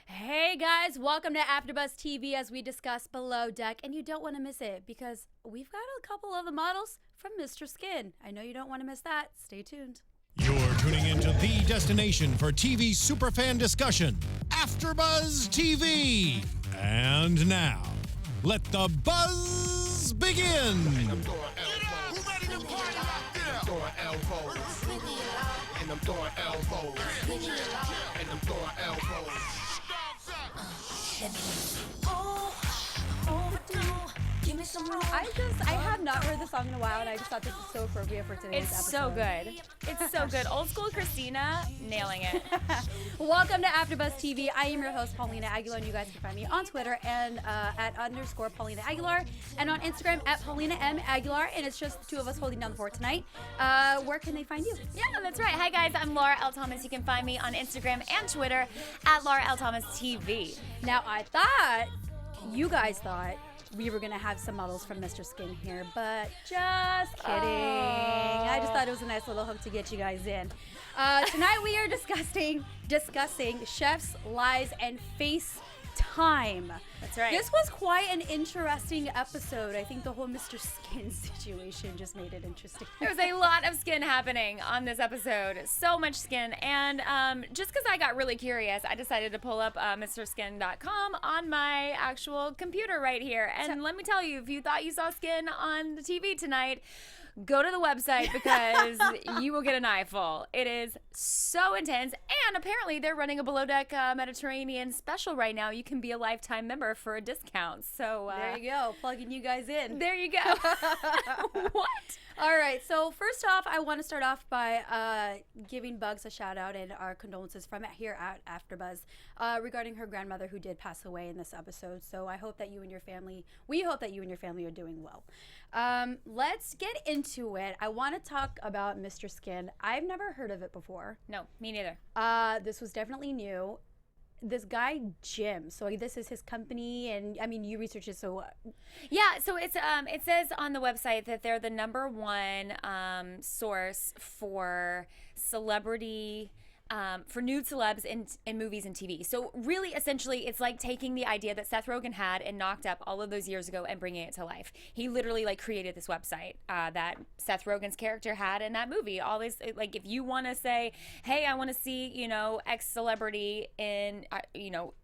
Hey guys, welcome to AFTERBUZZ TV as we discuss Below Deck, and you don't want to miss it because we've got a couple of the models from Mr. Skin. I know you don't want to miss that. Stay tuned. You're tuning into the destination for TV superfan discussion, AFTERBUZZ TV. And now, let the buzz begin. I have not heard the song in a while, and I just thought this was so appropriate for today's episode. It's so good. It's so good. Old school Christina, nailing it. Welcome to AFTERBUZZ TV. I am your host, Paulina Aguilar, and you guys can find me on Twitter and at _Paulina Aguilar, and on Instagram at Paulina M. Aguilar, and it's just the two of us holding down the fort tonight. Where can they find you? Yeah, that's right. Hi, guys. I'm Laura L. Thomas. You can find me on Instagram and Twitter at Laura L. Thomas TV. Now, you guys thought we were going to have some models from Mr. Skin here, but just kidding. I just thought it was a nice little hook to get you guys in. Tonight we are discussing chefs, lies, and FaceTime. That's right. This was quite an interesting episode. I think the whole Mr. Skin situation just made it interesting. There was a lot of skin happening on this episode. So much skin. And just because I got really curious, I decided to pull up MrSkin.com on my actual computer right here. And let me tell you, if you thought you saw skin on the TV tonight, go to the website because you will get an eyeful. It is so intense. And apparently they're running a Below Deck Mediterranean special right now. You can be a lifetime member for a discount. So there you go, plugging you guys in. There you go. What? All right, so first off, I want to start off by giving Bugs a shout out and our condolences from here at AFTERBUZZ regarding her grandmother who did pass away in this episode. So I hope that we hope that you and your family are doing well. Let's get into it. I want to talk about Mr. Skin. I've never heard of it before. No, me neither. This was definitely new. This guy Jim, so this is his company, and I mean you researched it, so yeah, so it's it says on the website that they're the #1 source for celebrity for nude celebs in movies and TV. So really, essentially, it's like taking the idea that Seth Rogen had and knocked up all of those years ago and bringing it to life. He literally created this website that Seth Rogen's character had in that movie. All this, if you want to say, hey, I want to see, X celebrity in,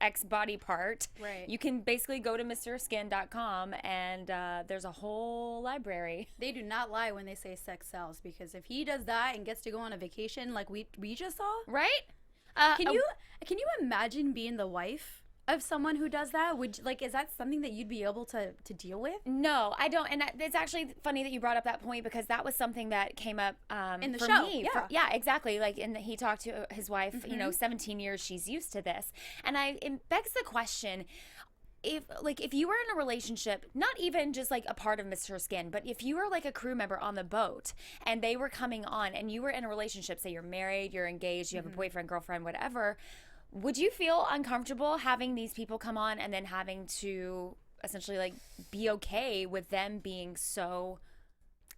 X body part, right? You can basically go to MrSkin.com and there's a whole library. They do not lie when they say sex sells, because if he does that and gets to go on a vacation like we just saw, right? Can you imagine being the wife of someone who does that? Is that something that you'd be able to deal with? No, I don't. And it's actually funny that you brought up that point, because that was something that came up in the for show. Me. Yeah, exactly. And he talked to his wife. 17 years she's used to this, and it begs the question. If you were in a relationship, not even just a part of Mr. Skin, but if you were a crew member on the boat and they were coming on and you were in a relationship, say you're married, you're engaged, you have a boyfriend, girlfriend, whatever, would you feel uncomfortable having these people come on and then having to essentially be okay with them being so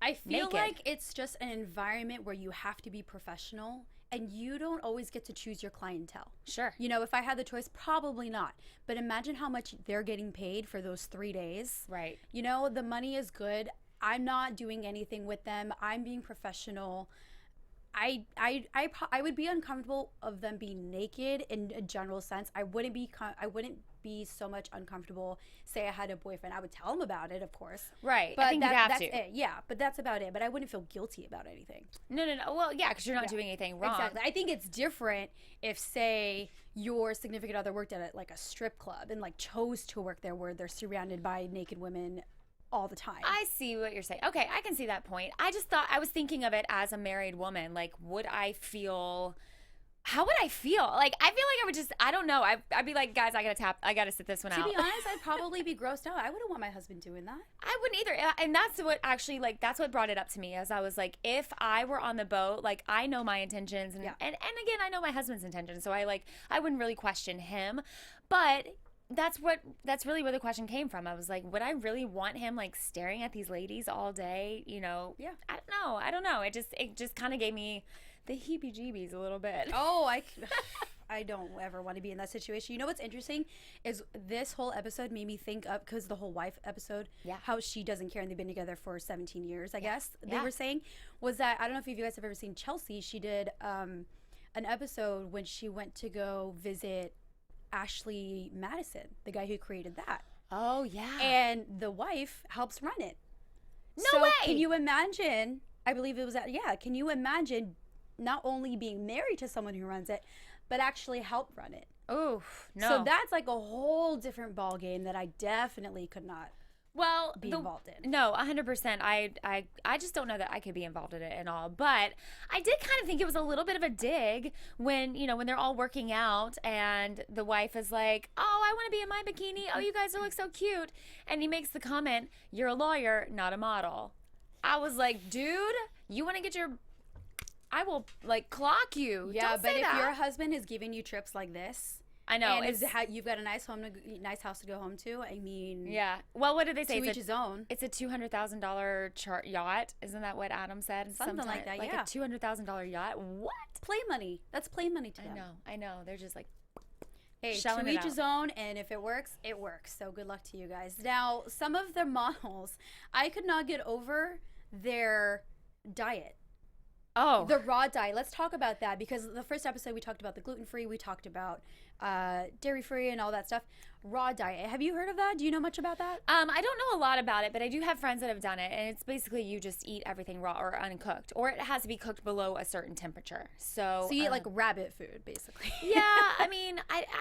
I feel naked? like it's just an environment where you have to be professional. And you don't always get to choose your clientele. Sure. If I had the choice, probably not. But imagine how much they're getting paid for those 3 days. Right. The money is good. I'm not doing anything with them. I'm being professional. I would be uncomfortable of them being naked in a general sense. I wouldn't be so much uncomfortable. Say I had a boyfriend, I would tell him about it, of course. Right. But I think that's to. it. Yeah, but that's about it. But I wouldn't feel guilty about anything. No. Well, yeah, because you're not doing anything wrong. Exactly. I think it's different if, say, your significant other worked at a strip club and chose to work there, where they're surrounded by naked women all the time. I see what you're saying. Okay, I can see that point. I was thinking of it as a married woman. Would I feel... How would I feel? I feel like I would just, I don't know. I'd be like, guys, I gotta sit this one out. To be honest, I'd probably be grossed out. I wouldn't want my husband doing that. I wouldn't either. And that's what actually, that's what brought it up to me, as I was like, if I were on the boat, I know my intentions. And, and again, I know my husband's intentions. So I wouldn't really question him. But that's really where the question came from. I was like, would I really want him staring at these ladies all day? Yeah. I don't know. It just kind of gave me the heebie-jeebies a little bit. Oh, I don't ever want to be in that situation. You know what's interesting is this whole episode made me think of, because the whole wife episode, how she doesn't care and they've been together for 17 years, I guess they were saying, was that, I don't know if you guys have ever seen Chelsea. She did an episode when she went to go visit Ashley Madison, the guy who created that. Oh, yeah. And the wife helps run it. No way! Can you imagine, I believe it was that, can you imagine not only being married to someone who runs it, but actually help run it? Oh, no. So that's like a whole different ball game that I definitely could not be involved in. No, 100%. I just don't know that I could be involved in it at all. But I did kind of think it was a little bit of a dig when, you know, when they're all working out and the wife is like, oh, I want to be in my bikini. Oh, you guys look so cute. And he makes the comment, you're a lawyer, not a model. I was like, dude, you want to get your... I will, like, clock you. Yeah, Don't but say if that. your husband is giving you trips like this... I know. And you've got a nice house to go home to. I mean, yeah. Well, what did they say? To each his own. It's a $200,000 yacht. Isn't that what Adam said? Something like that. Like a $200,000 yacht. What? Play money. That's play money to them. I know. They're just like, hey, to each his own. And if it works, it works. So good luck to you guys. Now, some of the models, I could not get over their diet. Oh, the raw diet. Let's talk about that, because the first episode we talked about the gluten-free, we talked about dairy-free and all that stuff. Raw diet. Have you heard of that? Do you know much about that? I don't know a lot about it, but I do have friends that have done it, and it's basically you just eat everything raw or uncooked, or it has to be cooked below a certain temperature. So you eat like rabbit food, basically. Yeah, I mean,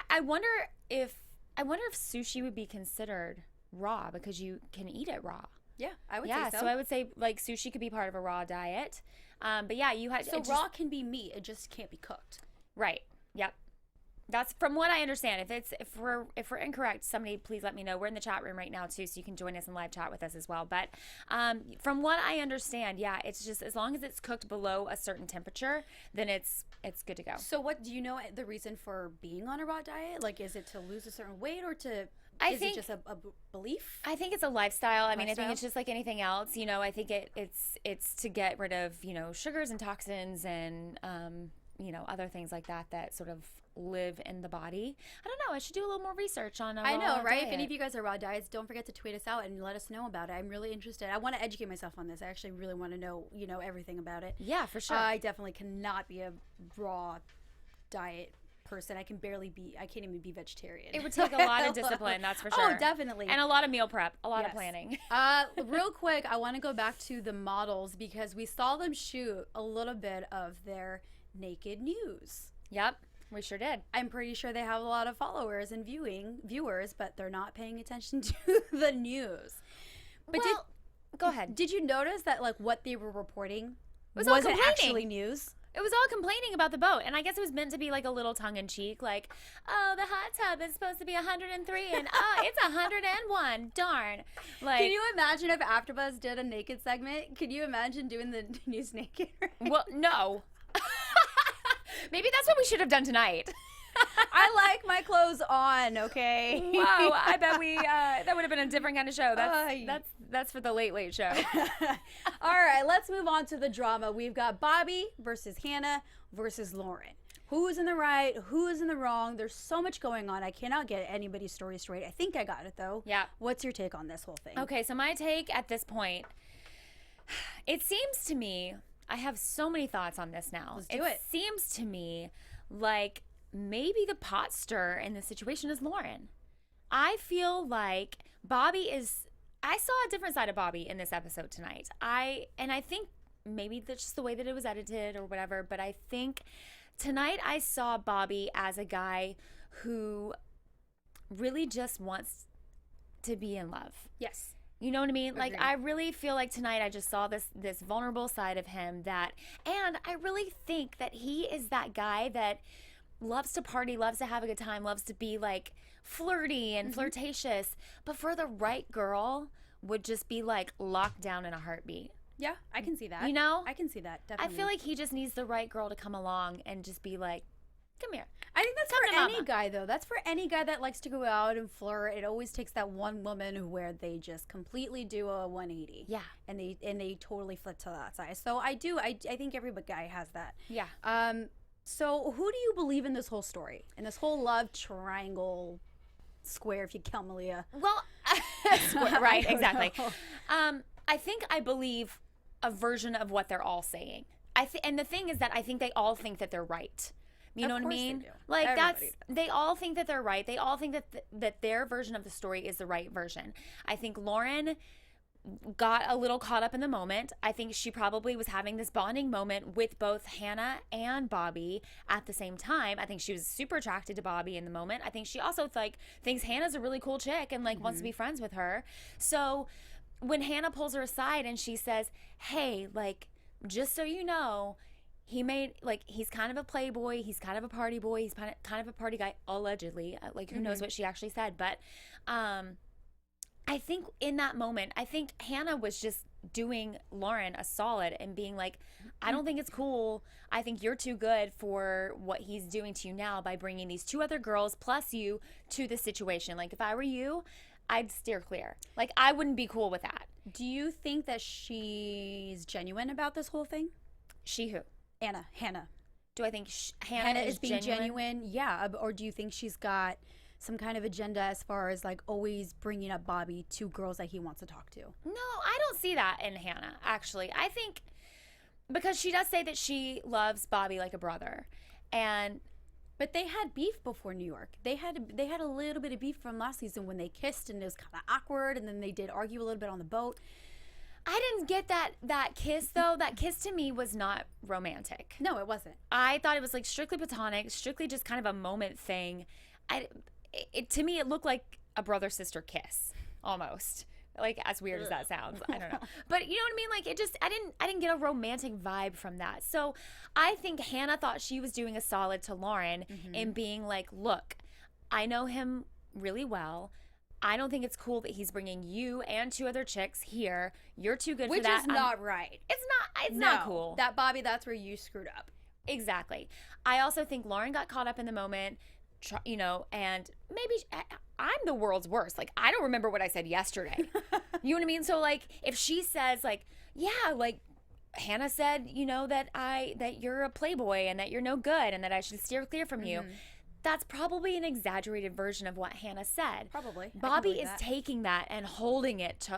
I wonder if sushi would be considered raw because you can eat it raw. Yeah, I would say so. So I would say like sushi could be part of a raw diet. But yeah, you had raw can be meat. It just can't be cooked. Right. Yep. That's from what I understand. If we're incorrect, somebody please let me know. We're in the chat room right now too, so you can join us and live chat with us as well. But from what I understand, yeah, it's just as long as it's cooked below a certain temperature, then it's good to go. So what do you know the reason for being on a raw diet? Like, is it to lose a certain weight or to? I think it just a belief? I think it's a lifestyle. I mean, I think it's just like anything else. You know, I think it's to get rid of, you know, sugars and toxins and, you know, other things like that sort of live in the body. I don't know. I should do a little more research on a I know, right? diet. If any of you guys are raw diets, don't forget to tweet us out and let us know about it. I'm really interested. I want to educate myself on this. I actually really want to know, you know, everything about it. Yeah, for sure. I definitely cannot be a raw diet person. I can't even be vegetarian. It would take a lot of discipline, that's for sure. Oh, definitely. And a lot of meal prep, a lot of planning. Real quick, I want to go back to the models because we saw them shoot a little bit of their naked news. Yep, we sure did. I'm pretty sure they have a lot of followers and viewers, but they're not paying attention to the news. But go ahead. Did you notice that like what they were reporting wasn't actually news? It was all complaining about the boat, and I guess it was meant to be like a little tongue-in-cheek, like, oh, the hot tub is supposed to be 103, and oh, it's 101. Darn. Like, can you imagine if AfterBuzz did a naked segment? Can you imagine doing the news naked? Well, no. Maybe that's what we should have done tonight. I like my clothes on, okay? Wow, I bet we that would have been a different kind of show. That's for the late show. All right, let's move on to the drama. We've got Bobby versus Hannah versus Lauren. Who's in the right? Who is in the wrong? There's so much going on. I cannot get anybody's story straight. I think I got it, though. Yeah. What's your take on this whole thing? Okay, so my take at this point, it seems to me, I have so many thoughts on this now. Let's do it. It seems to me like maybe the pot stirrer in this situation is Lauren. I feel like I saw a different side of Bobby in this episode tonight. I think maybe that's just the way that it was edited or whatever, but I think tonight I saw Bobby as a guy who really just wants to be in love. Yes. You know what I mean? Agreed. Like, I really feel like tonight I just saw this vulnerable side of him and I really think that he is that guy that loves to party, loves to have a good time, loves to be like flirty and flirtatious, but for the right girl would just be like locked down in a heartbeat. Yeah, I can see that. You know? I can see that, definitely. I feel like he just needs the right girl to come along and just be like, come here. I think that's for any guy, though. That's for any guy that likes to go out and flirt. It always takes that one woman where they just completely do a 180. Yeah. And they totally flip to that side. So I think every guy has that. Yeah. So who do you believe in this whole story? In this whole love triangle square, if you count Malia? Well, right, exactly. I think I believe a version of what they're all saying. And the thing is that I think they all think that they're right. You know what I mean? Like Everybody. they all think that they're right. They all think that their version of the story is the right version. I think Lauren got a little caught up in the moment. I think she probably was having this bonding moment with both Hannah and Bobby at the same time. I think she was super attracted to Bobby in the moment. I think she also thinks Hannah's a really cool chick and wants to be friends with her. So when Hannah pulls her aside and she says, "Hey, just so you know, he's kind of a playboy, he's kind of a party boy, he's kind of a party guy," allegedly. Who knows what she actually said, but I think in that moment, I think Hannah was just doing Lauren a solid and being like, "I don't think it's cool. I think you're too good for what he's doing to you now by bringing these two other girls plus you to the situation. Like, if I were you, I'd steer clear. Like, I wouldn't be cool with that." Do you think that she's genuine about this whole thing? She who? Hannah. Do I think Hannah is being genuine? Yeah. Or do you think she's got some kind of agenda as far as always bringing up Bobby to girls that he wants to talk to? No, I don't see that in Hannah, actually. I think because she does say that she loves Bobby like a brother. But they had beef before New York. They had a little bit of beef from last season when they kissed and it was kind of awkward, and then they did argue a little bit on the boat. I didn't get that kiss, though. That kiss to me was not romantic. No, it wasn't. I thought it was strictly platonic, strictly just kind of a moment thing. To me, it looked like a brother-sister kiss, almost. As weird as that sounds, I don't know. But you know what I mean? I didn't get a romantic vibe from that. So I think Hannah thought she was doing a solid to Lauren in being like, "Look, I know him really well. I don't think it's cool that he's bringing you and two other chicks here. You're too good for that." Which is not right. It's not cool. That Bobby, that's where you screwed up. Exactly. I also think Lauren got caught up in the moment, and maybe I'm the world's worst. I don't remember what I said yesterday. You know what I mean? So if she says Hannah said, that you're a playboy and that you're no good and that I should steer clear from you. That's probably an exaggerated version of what Hannah said. Probably. Bobby is taking that and holding it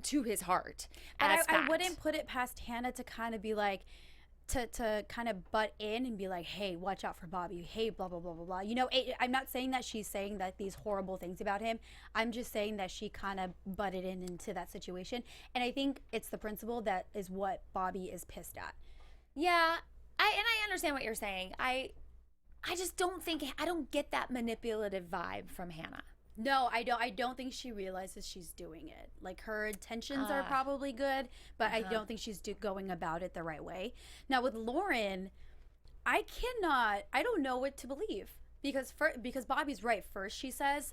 to his heart. And I wouldn't put it past Hannah to kind of be to kind of butt in and be like, "Hey, watch out for Bobby. Hey, blah, blah, blah, blah, blah." I'm not saying that she's saying that these horrible things about him. I'm just saying that she kind of butted into that situation. And I think it's the principle that is what Bobby is pissed at. Yeah, I understand what you're saying. I just don't get that manipulative vibe from Hannah. No, I don't think she realizes she's doing it. Her intentions are probably good, but I don't think she's going about it the right way. Now with Lauren, I don't know what to believe because Bobby's right. First she says,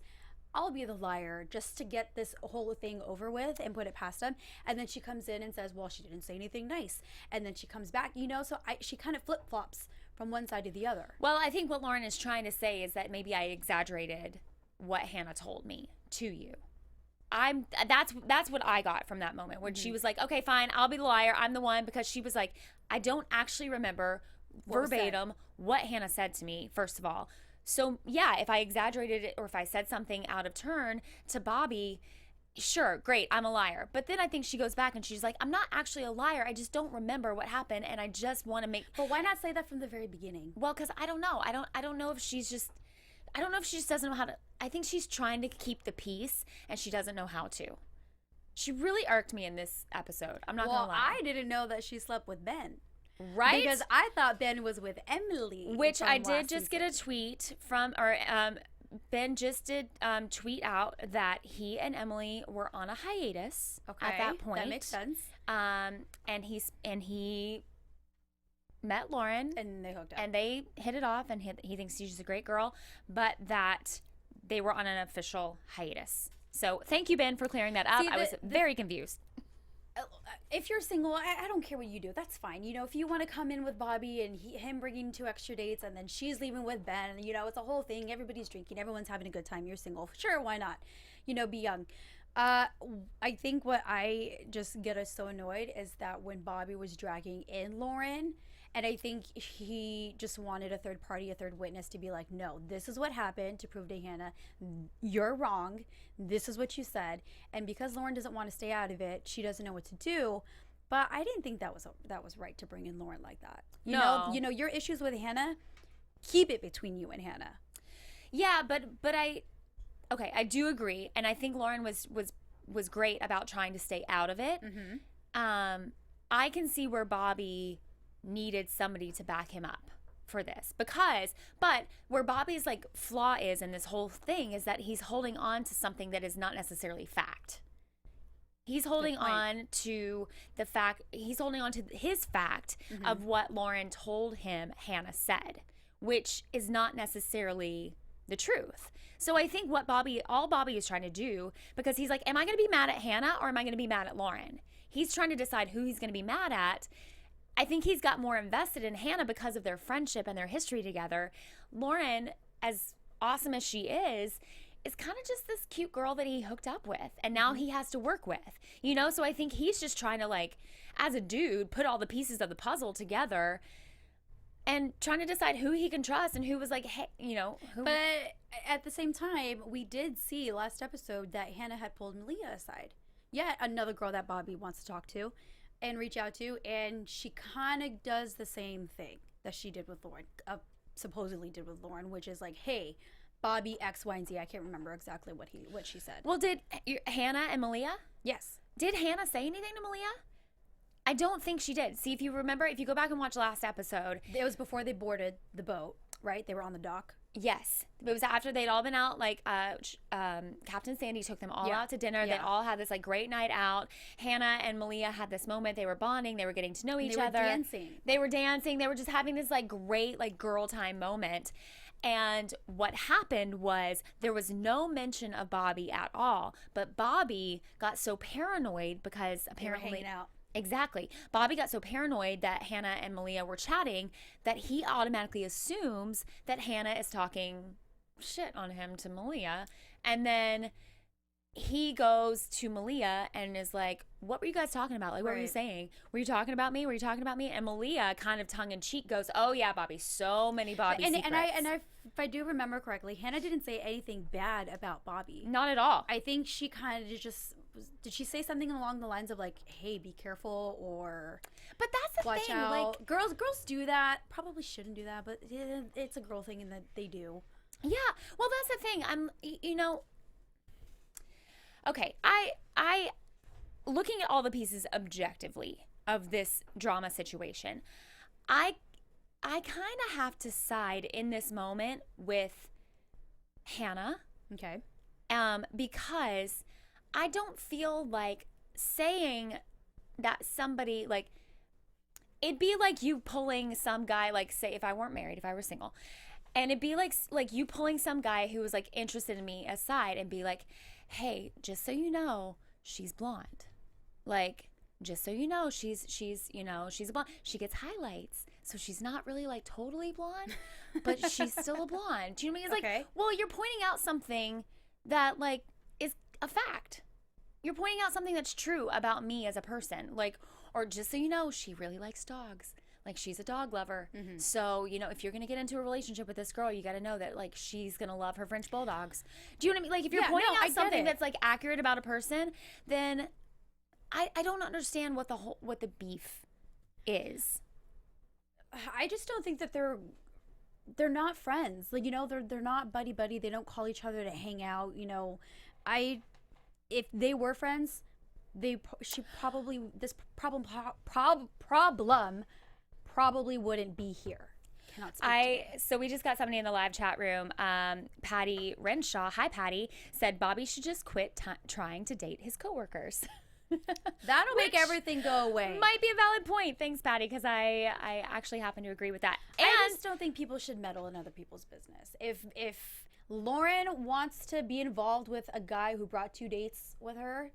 "I'll be the liar just to get this whole thing over with and put it past him." And then she comes in and says, "Well, she didn't say anything nice." And then she comes back, so she kind of flip-flops from one side to the other. Well, I think what Lauren is trying to say is that maybe I exaggerated what Hannah told me to you. That's what I got from that moment when she was like, "Okay, fine, I'll be the liar. I'm the one," because she was like, "I don't actually remember verbatim what Hannah said to me, first of all. So yeah, if I exaggerated it or if I said something out of turn to Bobby, sure, great, I'm a liar." But then I think she goes back and she's like, "I'm not actually a liar. I just don't remember what happened, and I just want to make." But why not say that from the very beginning? Well, because I don't know. I don't know if she just doesn't know how to. I think she's trying to keep the peace and she doesn't know how to. She really irked me in this episode. I'm not gonna lie. Well, I didn't know that she slept with Ben. Right? Because I thought Ben was with Emily. Which I did just get a tweet from, Ben just did tweet out that he and Emily were on a hiatus at that point. That makes sense. And he met Lauren. And they hooked up. And they hit it off, and he thinks she's a great girl, but that they were on an official hiatus. So thank you, Ben, for clearing that up. I was very confused. If you're single, I don't care what you do. That's fine. If you want to come in with Bobby and him bringing 2 extra dates and then she's leaving with Ben, it's a whole thing. Everybody's drinking. Everyone's having a good time. You're single. Sure, why not? Be young. I think what I just get us so annoyed is that when Bobby was dragging in Lauren And I think he just wanted a third party, a third witness to be like, no, this is what happened, to prove to Hannah, you're wrong. This is what you said. And because Lauren doesn't want to stay out of it, she doesn't know what to do. But I didn't think that was right to bring in Lauren like that. You know, your issues with Hannah, keep it between you and Hannah. Yeah, but I do agree, and I think Lauren was great about trying to stay out of it. I can see where Bobby needed somebody to back him up for this, but where Bobby's like flaw is in this whole thing is that he's holding on to something that is not necessarily fact. He's holding on to the fact, he's holding on to his fact of what Lauren told him Hannah said, which is not necessarily the truth. So I think all Bobby is trying to do, because he's like, am I going to be mad at Hannah or am I going to be mad at Lauren? He's trying to decide who he's going to be mad at. I think he's got more invested in Hannah because of their friendship and their history together. Lauren, as awesome as she is kind of just this cute girl that he hooked up with and now he has to work with, you know? So I think he's just trying to, like, as a dude, put all the pieces of the puzzle together and trying to decide who he can trust and who was like, hey, you know. But at the same time, we did see last episode that Hannah had pulled Malia aside. Yet another girl that Bobby wants to talk to and reach out to, and she kind of does the same thing that she did with Lauren, supposedly did with Lauren, which is like, hey, Bobby X, Y, and Z. I can't remember exactly what she said. Well, did Hannah and Malia? Yes. Did Hannah say anything to Malia? I don't think she did. See, if you remember, if you go back and watch last episode. It was before they boarded the boat, right? They were on the dock. Yes. It was after they'd all been out, like, Captain Sandy took them all out to dinner. They all had this, like, great night out. Hannah and Malia had this moment. They were bonding. They were getting to know each other. They were dancing. They were just having this, like, great, like, girl time moment. And what happened was there was no mention of Bobby at all. But Bobby got so paranoid because apparently... They were hanging out. Exactly. Bobby got so paranoid that Hannah and Malia were chatting that he automatically assumes that Hannah is talking shit on him to Malia. And then he goes to Malia and is like, what were you guys talking about? Like, what were you saying? Were you talking about me? Were you talking about me? And Malia, kind of tongue-in-cheek, goes, oh, yeah, Bobby, so many Bobby secrets. And if I do remember correctly, Hannah didn't say anything bad about Bobby. Not at all. I think she kind of just... Did she say something along the lines of like, hey, be careful, or but that's the watch thing, out? like girls do that. Probably shouldn't do that, but it's a girl thing and that they do. Yeah. Well, that's the thing. Okay, I looking at all the pieces objectively of this drama situation, I kind of have to side in this moment with Hannah. Okay. Because I don't feel like saying that somebody, like, it'd be like you pulling some guy, like, say, if I weren't married, if I were single, and it'd be like you pulling some guy who was, like, interested in me aside and be like, hey, just so you know, she's blonde. Like, just so you know, she's a blonde. She gets highlights, so she's not really, like, totally blonde, but she's still a blonde. Do you know what I mean? It's like, well, you're pointing out something that, like, is a fact. You're pointing out something that's true about me as a person. Like, or just so you know, she really likes dogs. Like, she's a dog lover. Mm-hmm. So, you know, if you're going to get into a relationship with this girl, you got to know that, like, she's going to love her French bulldogs. Do you know what I mean? Like, if you're pointing out something that's, like, accurate about a person, then I don't understand what the beef is. I just don't think that they're not friends. Like, you know, they're not buddy. They don't call each other to hang out, you know. If they were friends, this problem probably wouldn't be here. Cannot speak So we just got somebody in the live chat room. Patty Renshaw, hi Patty, said Bobby should just quit trying to date his coworkers. That'll make everything go away. Might be a valid point. Thanks, Patty, because I actually happen to agree with that. And I just don't think people should meddle in other people's business. If Lauren wants to be involved with a guy who brought 2 dates with her,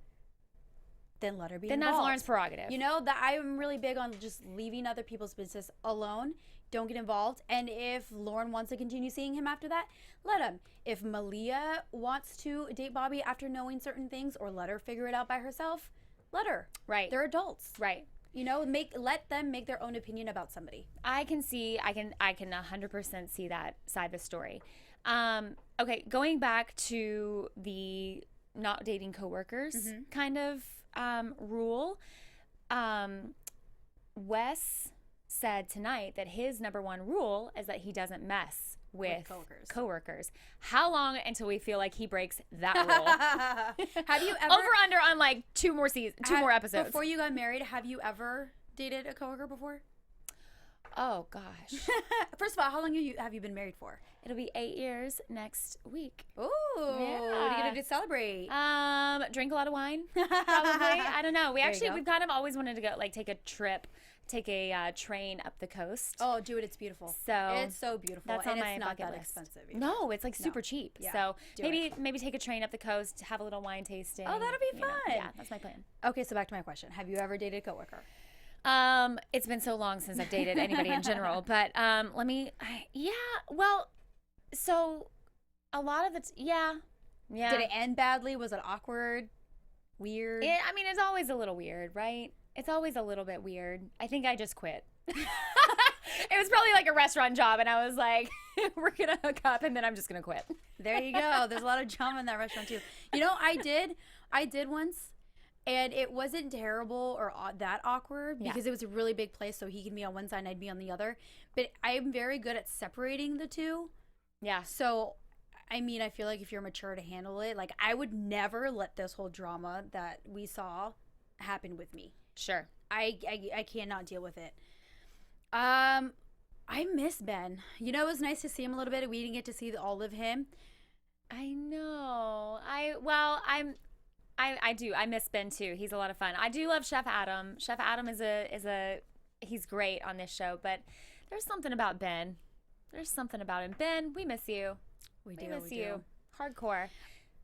then let her be involved. Then that's Lauren's prerogative. You know, that I'm really big on just leaving other people's business alone. Don't get involved. And if Lauren wants to continue seeing him after that, let him. If Malia wants to date Bobby after knowing certain things, or let her figure it out by herself, let her. Right. They're adults. Right. You know, let them make their own opinion about somebody. I can 100% see that side of the story. Okay, going back to the not dating coworkers kind of rule. Wes said tonight that his number one rule is that he doesn't mess with coworkers. How long until we feel like he breaks that rule? Have you ever over under on like two more episodes? Before you got married, have you ever dated a coworker before? Oh gosh. First of all, how long have you been married for? It'll be 8 years next week. Ooh, what are you gonna do to celebrate? Drink a lot of wine, probably. I don't know. We've kind of always wanted to go take a trip. Take a train up the coast. Oh, do it. It's beautiful. So it's so beautiful. That's and on my it's not bucket that list. expensive either. No, it's like super cheap. Yeah, so maybe take a train up the coast, have a little wine tasting. Oh, that'll be fun. Yeah, that's my plan. Okay, so back to my question. Have you ever dated a coworker? It's been so long since I've dated anybody in general, but so a lot of it's yeah. Did it end badly? Was it awkward? Weird? It's always a little weird, right? It's always a little bit weird. I think I just quit. It was probably like a restaurant job, and I was like, we're going to hook up, and then I'm just going to quit. There you go. There's a lot of drama in that restaurant, too. You know, I did once, and it wasn't terrible or that awkward because it was a really big place, so he could be on one side and I'd be on the other. But I'm very good at separating the two. Yeah. So, I feel like if you're mature to handle it, like, I would never let this whole drama that we saw happen with me. Sure. I cannot deal with it. I miss Ben. You know, it was nice to see him a little bit. We didn't get to see all of him. I know. I do. I miss Ben too. He's a lot of fun. I do love Chef Adam. Chef Adam he's great on this show, but there's something about Ben. There's something about him. Ben, we miss you. We miss you. Hardcore.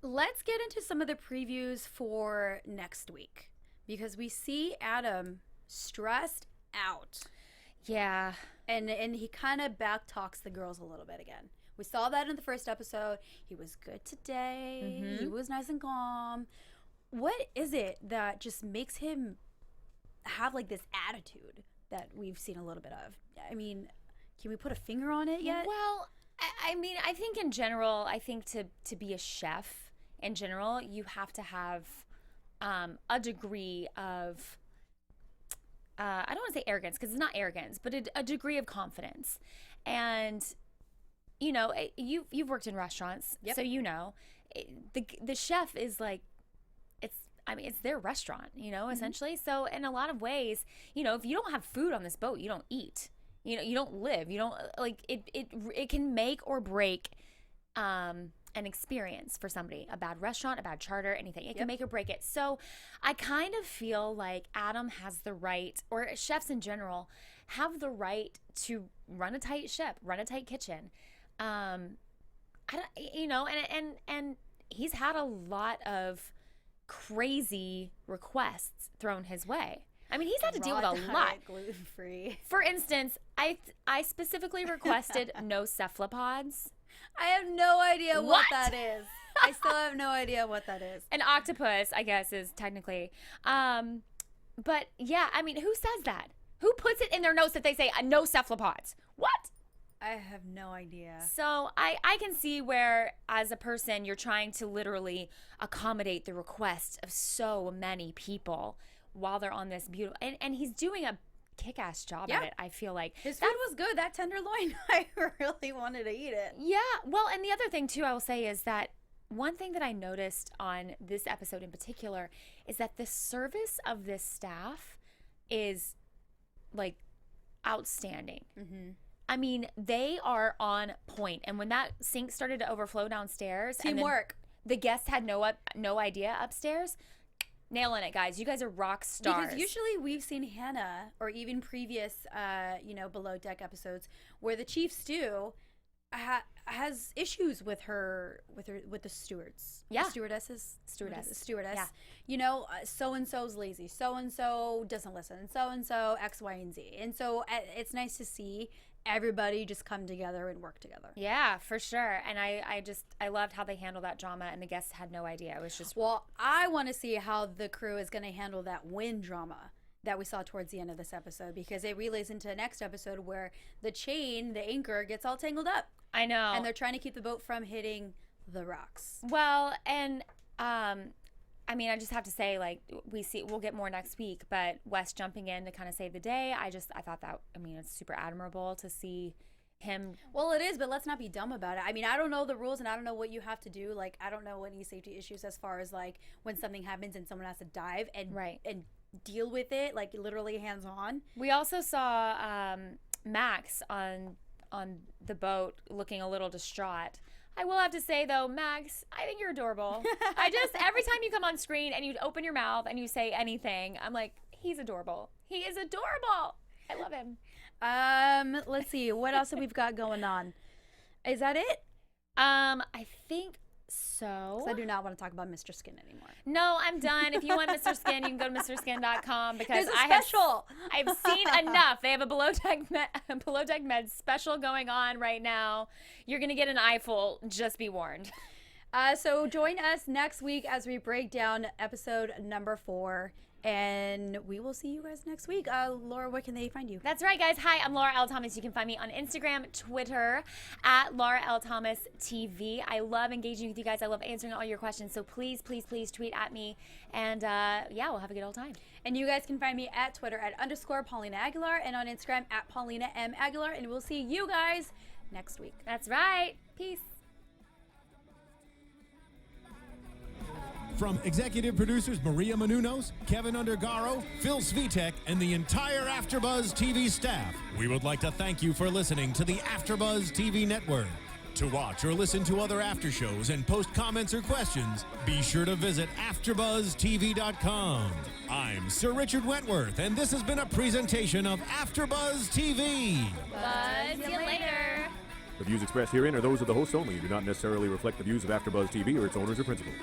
Let's get into some of the previews for next week. Because we see Adam stressed out. Yeah. And he kind of back talks the girls a little bit again. We saw that in the first episode. He was good today. He was nice and calm. What is it that just makes him have like this attitude that we've seen a little bit of? Can we put a finger on it yet? Well, I think in general, to be a chef in general, you have to have a degree of, I don't want to say arrogance because it's not arrogance, but a degree of confidence. And, you know, you've worked in restaurants, so you know, the chef is like, it's their restaurant, you know, essentially. So in a lot of ways, you know, if you don't have food on this boat, you don't eat. You know, you don't live. You don't, like, it can make or break an experience for somebody. A bad restaurant, a bad charter, anything. It can make or break it. So I kind of feel like Adam has the right, or chefs in general, have the right to run a tight ship, run a tight kitchen. I don't, you know, and he's had a lot of crazy requests thrown his way. He's had to deal with a lot. Gluten-free. For instance, I specifically requested no cephalopods. I have no idea what that is. I still have no idea what that is. An octopus, I guess, is technically. But yeah, who says that? Who puts it in their notes that they say no cephalopods? What? I have no idea. So I can see where, as a person, you're trying to literally accommodate the request of so many people while they're on this beautiful, and he's doing a kick-ass job at it. I feel like his food was good. That tenderloin, I really wanted to eat it. Yeah. Well, and the other thing too, I will say, is that one thing that I noticed on this episode in particular is that the service of this staff is like outstanding. They are on point. And when that sink started to overflow downstairs, teamwork, and the guests had no idea upstairs. Nailing it, guys. You guys are rock stars. Because usually we've seen Hannah, or even previous, below deck episodes, where the chief stew has issues with the stewards. Yeah. Stewardess. Yeah. You know, so and so's lazy. So and so doesn't listen. And so X, Y, and Z. And so it's nice to see everybody just come together and work together. Yeah, for sure. And I loved how they handled that drama, and the guests had no idea. It was just, well, I want to see how the crew is going to handle that wind drama. that we saw towards the end of this episode, because it relays into the next episode where the chain, the anchor, gets all tangled up. I know. And they're trying to keep the boat from hitting the rocks. Well, and I mean, I just have to say, like, we'll get more next week, but Wes jumping in to kind of save the day, I thought that, I mean, it's super admirable to see him. Well, it is, but let's not be dumb about it. I mean, I don't know the rules and I don't know what you have to do. Like, I don't know any safety issues as far as like when something happens and someone has to dive and deal with it, like literally hands on. We also saw Max on the boat looking a little distraught. I will have to say though, Max, I think you're adorable. Every time you come on screen and you open your mouth and you say anything, I'm like, he's adorable. He is adorable. I love him. Let's see what else have we've got going on. Is that it? I think so. 'Cause I do not want to talk about Mr. Skin anymore. No, I'm done. If you want Mr. Skin, you can go to MrSkin.com because There's a special. I've seen enough. They have a below deck med special going on right now. You're gonna get an eyeful. Just be warned. So join us next week as we break down episode number 4. And we will see you guys next week. Laura, where can they find you? That's right, guys. Hi, I'm Laura L. Thomas. You can find me on Instagram, Twitter, at Laura L. Thomas TV. I love engaging with you guys. I love answering all your questions. So please, please, please tweet at me. And yeah, we'll have a good old time. And you guys can find me at Twitter at _Paulina Aguilar and on Instagram at Paulina M. Aguilar. And we'll see you guys next week. That's right. Peace. From executive producers Maria Menounos, Kevin Undergaro, Phil Svitek, and the entire AfterBuzz TV staff, we would like to thank you for listening to the AfterBuzz TV network. To watch or listen to other after shows and post comments or questions, be sure to visit AfterBuzzTV.com. I'm Sir Richard Wentworth, and this has been a presentation of AfterBuzz TV. Buzz you later. The views expressed herein are those of the hosts only and do not necessarily reflect the views of AfterBuzz TV or its owners or principals.